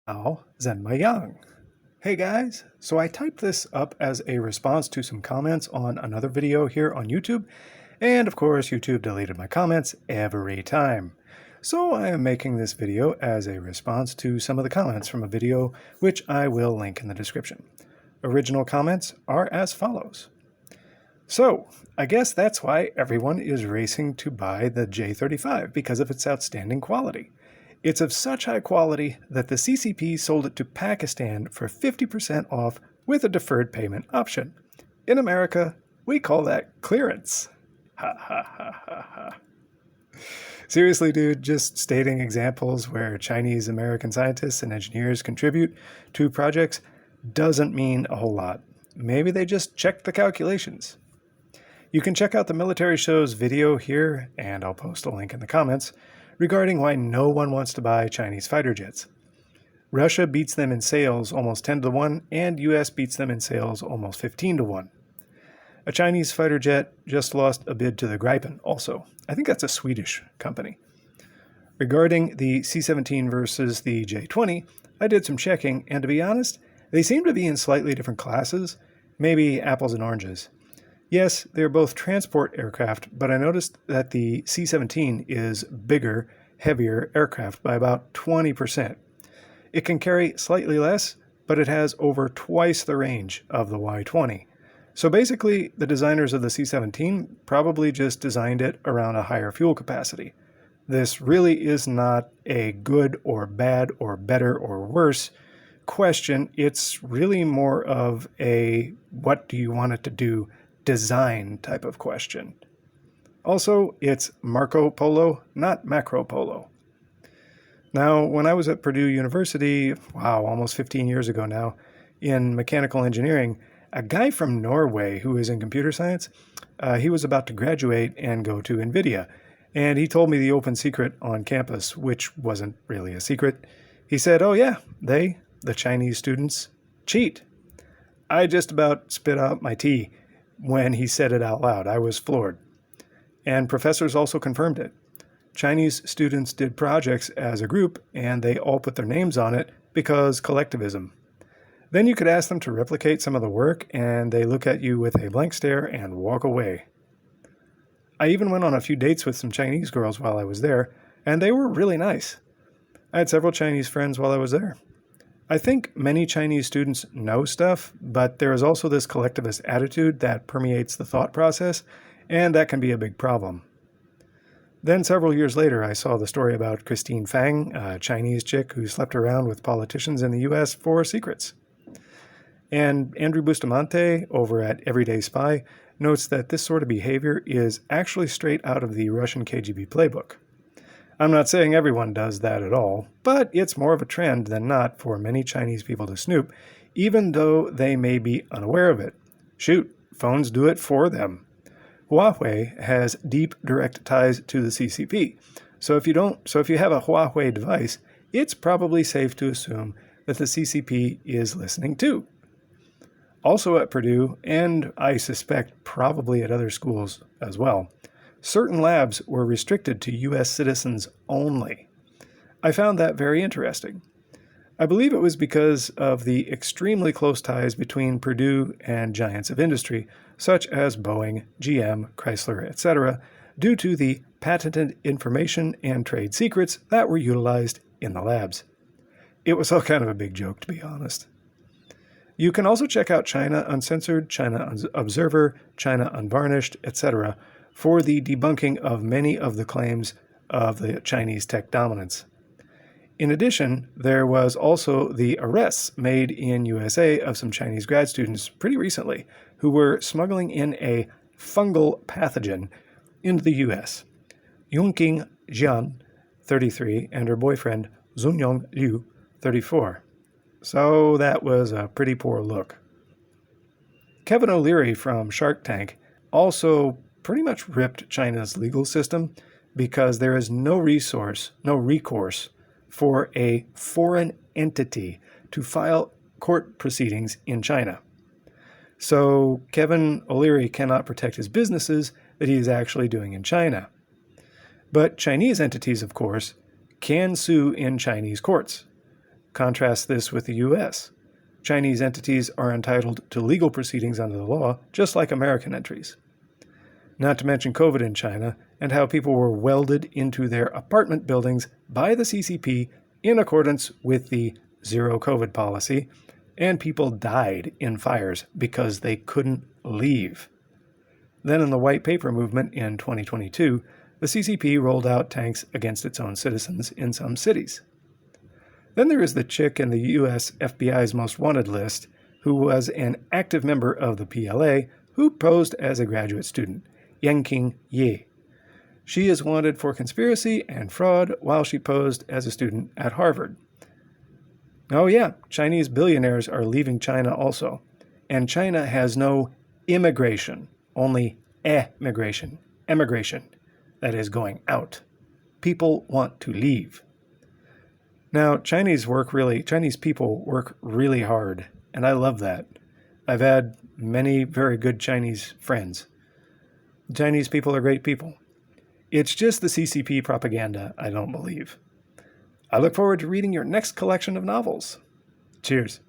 Ao Zenmayang. Hey guys, so I typed this up as a response to some comments on another video here on YouTube, and of course YouTube deleted my comments every time. So I am making this video as a response to some of the comments from a video which I will link in the description. Original comments are as follows. So, I guess that's why everyone is racing to buy the J35 because of its outstanding quality. It's of such high quality that the CCP sold it to Pakistan for 50% off with a deferred payment option. In America, we call that clearance. Ha ha ha ha ha. Seriously, dude, just stating examples where Chinese American scientists and engineers contribute to projects doesn't mean a whole lot. Maybe they just checked the calculations. You can check out the military show's video here, and I'll post a link in the comments, regarding why no one wants to buy Chinese fighter jets. Russia beats them in sales almost 10 to 1, and US beats them in sales almost 15 to 1. A Chinese fighter jet just lost a bid to the Gripen also. I think that's a Swedish company. Regarding the C-17 versus the J-20, I did some checking, and to be honest, they seem to be in slightly different classes, maybe apples and oranges. Yes, they're both transport aircraft, but I noticed that the C-17 is bigger, heavier aircraft by about 20%. It can carry slightly less, but it has over twice the range of the Y-20. So basically, the designers of the C-17 probably just designed it around a higher fuel capacity. This really is not a good or bad or better or worse question. It's really more of a what do you want it to do design type of question. Also, it's Marco Polo, not Macro Polo. Now, when I was at Purdue University, almost 15 years ago now, in mechanical engineering, a guy from Norway who is in computer science, he was about to graduate and go to NVIDIA, and he told me the open secret on campus, which wasn't really a secret. He said, oh yeah, the Chinese students, cheat. I just about spit out my tea when he said it out loud. I was floored. And professors also confirmed it. Chinese students did projects as a group, and they all put their names on it because collectivism. Then you could ask them to replicate some of the work, and they look at you with a blank stare and walk away. I even went on a few dates with some Chinese girls while I was there, and they were really nice. I had several Chinese friends while I was there. I think many Chinese students know stuff, but there is also this collectivist attitude that permeates the thought process, and that can be a big problem. Then several years later, I saw the story about Christine Fang, a Chinese chick who slept around with politicians in the US for secrets. And Andrew Bustamante, over at Everyday Spy, notes that this sort of behavior is actually straight out of the Russian KGB playbook. I'm not saying everyone does that at all, but it's more of a trend than not for many Chinese people to snoop, even though they may be unaware of it. Shoot, phones do it for them. Huawei has deep direct ties to the CCP, so if you have a Huawei device, it's probably safe to assume that the CCP is listening too. Also at Purdue, and I suspect probably at other schools as well, certain labs were restricted to U.S. citizens only. I found that very interesting. I believe it was because of the extremely close ties between Purdue and giants of industry, such as Boeing, GM, Chrysler, etc., due to the patented information and trade secrets that were utilized in the labs. It was all kind of a big joke, to be honest. You can also check out China Uncensored, China Observer, China Unvarnished, etc., for the debunking of many of the claims of the Chinese tech dominance. In addition, there was also the arrests made in USA of some Chinese grad students pretty recently who were smuggling in a fungal pathogen into the US. Yongqing Jian, 33, and her boyfriend Zunyong Liu, 34. So that was a pretty poor look. Kevin O'Leary from Shark Tank also pretty much ripped China's legal system because there is no recourse for a foreign entity to file court proceedings in China. So Kevin O'Leary cannot protect his businesses that he is actually doing in China. But Chinese entities, of course, can sue in Chinese courts. Contrast this with the U.S. Chinese entities are entitled to legal proceedings under the law, just like American entries. Not to mention COVID in China and how people were welded into their apartment buildings by the CCP in accordance with the zero COVID policy, and people died in fires because they couldn't leave. Then in the White Paper movement in 2022, the CCP rolled out tanks against its own citizens in some cities. Then there is the chick in the US FBI's most wanted list who was an active member of the PLA who posed as a graduate student, Yanqing Ye. She is wanted for conspiracy and fraud while she posed as a student at Harvard. Oh yeah, Chinese billionaires are leaving China also. And China has no immigration, only emigration, that is going out. People want to leave. Now, Chinese people work really hard, and I love that. I've had many very good Chinese friends. Chinese people are great people. It's just the CCP propaganda I don't believe. I look forward to reading your next collection of novels. Cheers.